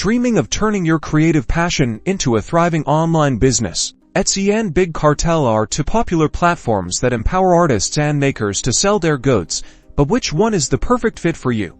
Dreaming of turning your creative passion into a thriving online business? Etsy and Big Cartel are two popular platforms that empower artists and makers to sell their goods, but which one is the perfect fit for you?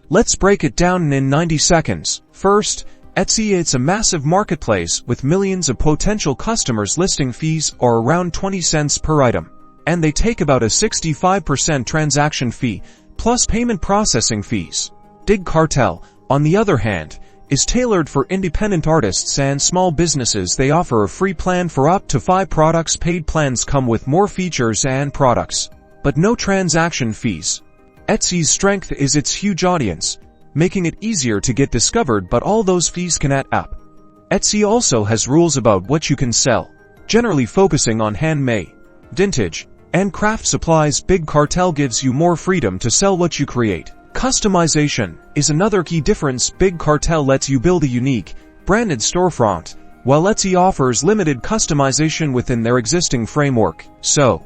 Let's break it down in 90 seconds. First, Etsy. It's a massive marketplace with millions of potential customers. Listing fees are around 20 cents per item, and they take about a 65% transaction fee, plus payment processing fees. Big Cartel, on the other hand, is tailored for independent artists and small businesses. They offer a free plan for up to 5 products. Paid plans come with more features and products, but no transaction fees. Etsy's strength is its huge audience, making it easier to get discovered, but all those fees can add up. Etsy also has rules about what you can sell, generally focusing on handmade, vintage, and craft supplies. Big Cartel gives you more freedom to sell what you create. Customization is another key difference. Big Cartel lets you build a unique, branded storefront, while Etsy offers limited customization within their existing framework. So,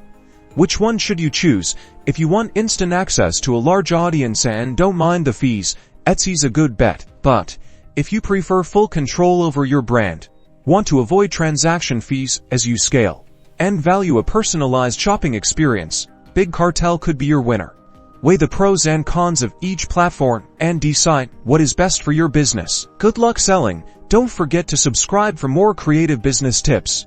which one should you choose? If you want instant access to a large audience and don't mind the fees, Etsy's a good bet. But if you prefer full control over your brand, want to avoid transaction fees as you scale, and value a personalized shopping experience, Big Cartel could be your winner. Weigh the pros and cons of each platform and decide what is best for your business. Good luck selling. Don't forget to subscribe for more creative business tips.